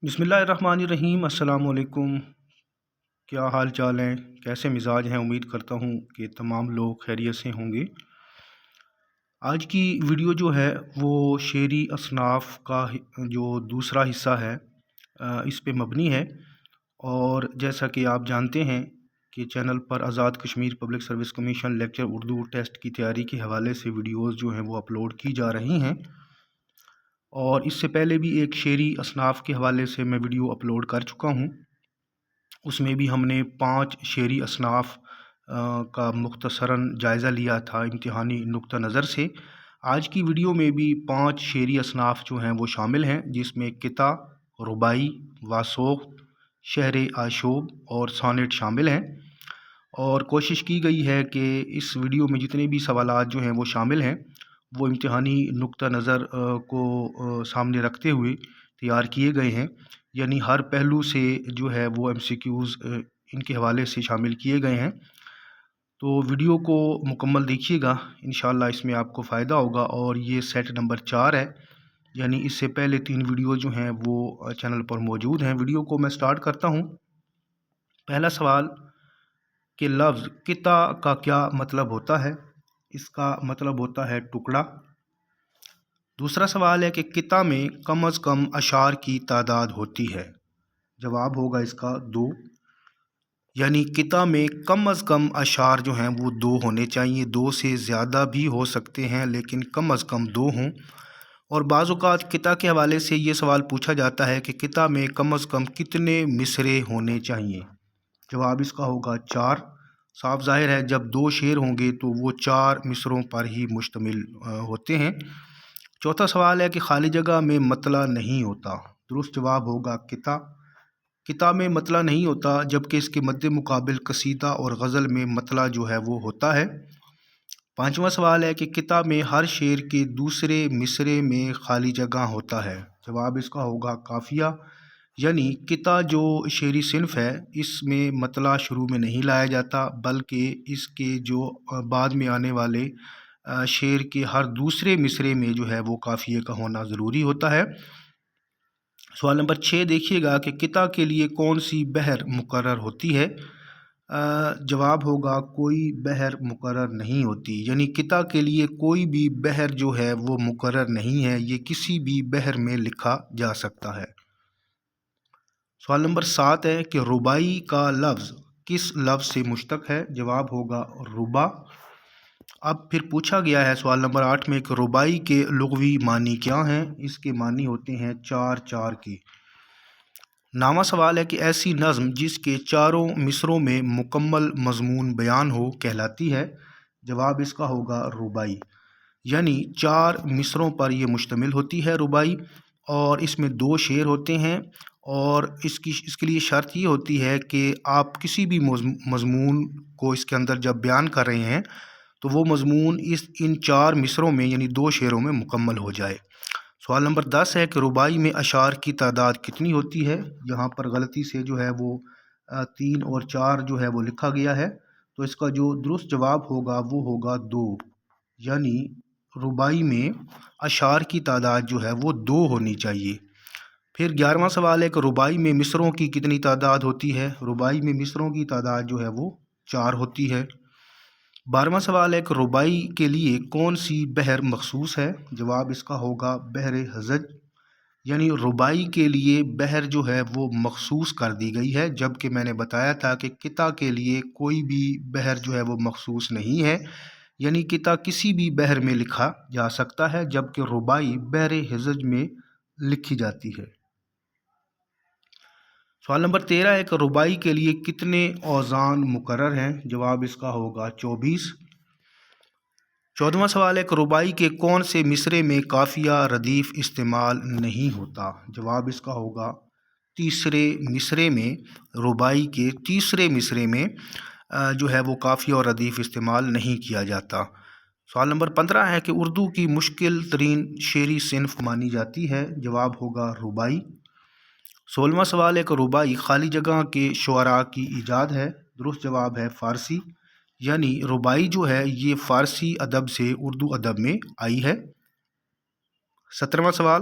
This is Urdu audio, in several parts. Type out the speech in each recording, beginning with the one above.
بسم اللہ الرحمن الرحیم۔ السلام علیکم۔ کیا حال چال ہیں؟ کیسے مزاج ہیں؟ امید کرتا ہوں کہ تمام لوگ خیریت سے ہوں گے۔ آج کی ویڈیو جو ہے وہ شعری اصناف کا جو دوسرا حصہ ہے اس پہ مبنی ہے، اور جیسا کہ آپ جانتے ہیں کہ چینل پر Azad Kashmir public service commission lecturer Urdu test کی تیاری کے حوالے سے ویڈیوز جو ہیں وہ اپلوڈ کی جا رہی ہیں، اور اس سے پہلے بھی ایک شعری اصناف کے حوالے سے میں ویڈیو اپلوڈ کر چکا ہوں۔ اس میں بھی ہم نے 5 شعری اصناف کا مختصراً جائزہ لیا تھا امتحانی نقطہ نظر سے۔ آج کی ویڈیو میں بھی 5 شعری اصناف جو ہیں وہ شامل ہیں، جس میں قطع، رباعی، واسوق، شعر آشوب اور سونیٹ شامل ہیں، اور کوشش کی گئی ہے کہ اس ویڈیو میں جتنے بھی سوالات جو ہیں وہ شامل ہیں وہ امتحانی نقطہ نظر کو سامنے رکھتے ہوئے تیار کیے گئے ہیں، یعنی ہر پہلو سے جو ہے وہ MCQs ان کے حوالے سے شامل کیے گئے ہیں۔ تو ویڈیو کو مکمل دیکھیے گا، انشاءاللہ اس میں آپ کو فائدہ ہوگا۔ اور یہ سیٹ نمبر 4 ہے، یعنی اس سے پہلے 3 ویڈیو جو ہیں وہ چینل پر موجود ہیں۔ ویڈیو کو میں سٹارٹ کرتا ہوں۔ پہلا سوال کہ لفظ قطع کا کیا مطلب ہوتا ہے؟ اس کا مطلب ہوتا ہے ٹکڑا۔ دوسرا سوال ہے کہ قطع میں کم از کم اشعار کی تعداد ہوتی ہے؟ جواب ہوگا اس کا 2، یعنی قطع میں کم از کم اشعار جو ہیں وہ 2 ہونے چاہیے۔ 2 سے زیادہ بھی ہو سکتے ہیں لیکن کم از کم 2 ہوں۔ اور بعض اوقات قطع کے حوالے سے یہ سوال پوچھا جاتا ہے کہ قطع میں کم از کم کتنے مصرے ہونے چاہیے؟ جواب اس کا ہوگا 4۔ صاف ظاہر ہے جب 2 شعر ہوں گے تو وہ 4 مصروں پر ہی مشتمل ہوتے ہیں۔ چوتھا سوال ہے کہ خالی جگہ میں مطلع نہیں ہوتا؟ درست جواب ہوگا قطع۔ قطع میں مطلع نہیں ہوتا، جبکہ اس کے مد مقابل قصیدہ اور غزل میں مطلع جو ہے وہ ہوتا ہے۔ پانچواں سوال ہے کہ قطع میں ہر شعر کے دوسرے مصرے میں خالی جگہ ہوتا ہے؟ جواب اس کا ہوگا قافیہ، یعنی قطع جو شعری صنف ہے اس میں مطلع شروع میں نہیں لایا جاتا، بلکہ اس کے جو بعد میں آنے والے شعر کے ہر دوسرے مصرے میں جو ہے وہ قافیے کا ہونا ضروری ہوتا ہے۔ سوال نمبر 6 دیکھیے گا کہ قطع کے لیے کون سی بحر مقرر ہوتی ہے؟ جواب ہوگا کوئی بحر مقرر نہیں ہوتی، یعنی قطع کے لیے کوئی بھی بحر جو ہے وہ مقرر نہیں ہے، یہ کسی بھی بحر میں لکھا جا سکتا ہے۔ سوال نمبر 7 ہے کہ رباعی کا لفظ کس لفظ سے مشتق ہے؟ جواب ہوگا ربا۔ اب پھر پوچھا گیا ہے سوال نمبر 8 میں کہ رباعی کے لغوی معنی کیا ہیں؟ اس کے معنی ہوتے ہیں 4 4 کے۔ نامہ سوال ہے کہ ایسی نظم جس کے چاروں مصروں میں مکمل مضمون بیان ہو کہلاتی ہے؟ جواب اس کا ہوگا رباعی، یعنی 4 مصروں پر یہ مشتمل ہوتی ہے رباعی، اور اس میں 2 شعر ہوتے ہیں، اور اس کے لیے شرط یہ ہوتی ہے کہ آپ کسی بھی مضمون کو اس کے اندر جب بیان کر رہے ہیں تو وہ مضمون ان 4 مصروں میں یعنی 2 شعروں میں مکمل ہو جائے۔ سوال نمبر 10 ہے کہ رباعی میں اشعار کی تعداد کتنی ہوتی ہے؟ یہاں پر غلطی سے جو ہے وہ 3 اور 4 جو ہے وہ لکھا گیا ہے، تو اس کا جو درست جواب ہوگا وہ ہوگا 2، یعنی رباعی میں اشعار کی تعداد جو ہے وہ 2 ہونی چاہیے۔ پھر 11واں سوال ہے کہ رباعی میں مصروں کی کتنی تعداد ہوتی ہے؟ رباعی میں مصروں کی تعداد جو ہے وہ 4 ہوتی ہے۔ 12واں سوال ہے کہ رباعی کے لیے کون سی بحر مخصوص ہے؟ جواب اس کا ہوگا بحر ہجز، یعنی رباعی کے لیے بحر جو ہے وہ مخصوص کر دی گئی ہے، جبکہ میں نے بتایا تھا کہ قطع کے لیے کوئی بھی بحر جو ہے وہ مخصوص نہیں ہے، یعنی قطع کسی بھی بحر میں لکھا جا سکتا ہے، جبکہ رباعی بحر ہجز میں لکھی جاتی ہے۔ سوال نمبر 13 ہے کہ رباعی کے لیے کتنے اوزان مقرر ہیں؟ جواب اس کا ہوگا 24۔ 14واں سوال ہے کہ رباعی کے کون سے مصرے میں قافیہ ردیف استعمال نہیں ہوتا؟ جواب اس کا ہوگا تیسرے مصرے میں، رباعی کے تیسرے مصرے میں جو ہے وہ قافیہ اور ردیف استعمال نہیں کیا جاتا۔ سوال نمبر 15 ہے کہ اردو کی مشکل ترین شعری صنف مانی جاتی ہے؟ جواب ہوگا رباعی۔ 16واں سوال ہے کہ رباعی خالی جگہ کے شعراء کی ایجاد ہے؟ درست جواب ہے فارسی، یعنی رباعی جو ہے یہ فارسی ادب سے اردو ادب میں آئی ہے۔ 17واں سوال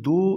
2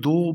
2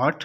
8।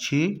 6।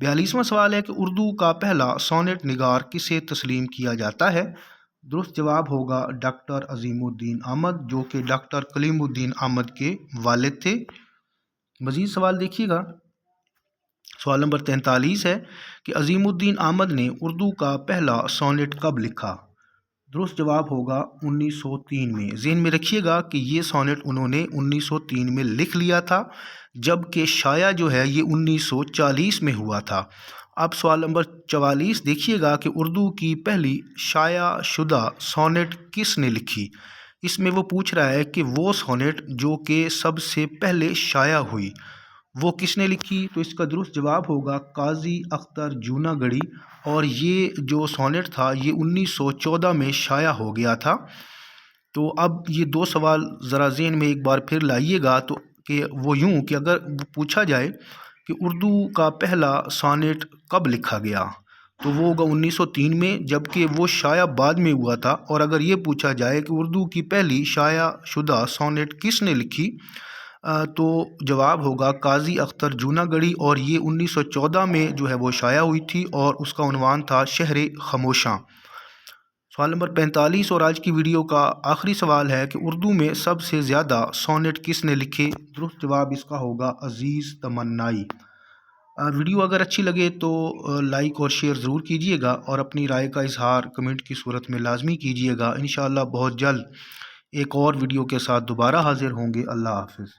42واں سوال ہے کہ اردو کا پہلا سونیٹ نگار کسے تسلیم کیا جاتا ہے؟ درست جواب ہوگا ڈاکٹر عظیم الدین احمد، جو کہ ڈاکٹر کلیم الدین احمد کے والد تھے۔ مزید سوال دیکھیے گا، سوال نمبر 43 ہے کہ عظیم الدین احمد نے اردو کا پہلا سونیٹ کب لکھا؟ درست جواب ہوگا 1903 میں۔ ذہن میں رکھیے گا کہ یہ سونیٹ انہوں نے 1903 میں لکھ لیا تھا، جبکہ شائع جو ہے یہ 1940 میں ہوا تھا۔ اب سوال نمبر 44 دیکھیے گا کہ اردو کی پہلی شائع شدہ سونیٹ کس نے لکھی؟ اس میں وہ پوچھ رہا ہے کہ وہ سونیٹ جو کہ سب سے پہلے شائع ہوئی وہ کس نے لکھی؟ تو اس کا درست جواب ہوگا قاضی اختر جوناگڑھی، اور یہ جو سونیٹ تھا یہ 1914 میں شائع ہو گیا تھا۔ تو اب یہ دو سوال ذرا ذہن میں ایک بار پھر لائیے گا، تو کہ وہ یوں کہ اگر پوچھا جائے کہ اردو کا پہلا سونیٹ کب لکھا گیا تو وہ ہوگا 1903 میں، جبکہ وہ شائع بعد میں ہوا تھا۔ اور اگر یہ پوچھا جائے کہ اردو کی پہلی شائع شدہ سونیٹ کس نے لکھی تو جواب ہوگا قاضی اختر جوناگڑھی، اور یہ 1914 میں جو ہے وہ شائع ہوئی تھی، اور اس کا عنوان تھا شہر خاموشاں۔ سوال نمبر 45 اور آج کی ویڈیو کا آخری سوال ہے کہ اردو میں سب سے زیادہ سونیٹ کس نے لکھے؟ درست جواب اس کا ہوگا عزیز تمنائی۔ ویڈیو اگر اچھی لگے تو لائک اور شیئر ضرور کیجیے گا، اور اپنی رائے کا اظہار کمنٹ کی صورت میں لازمی کیجیے گا۔ انشاءاللہ بہت جلد ایک اور ویڈیو کے ساتھ دوبارہ حاضر ہوں گے۔ اللہ حافظ۔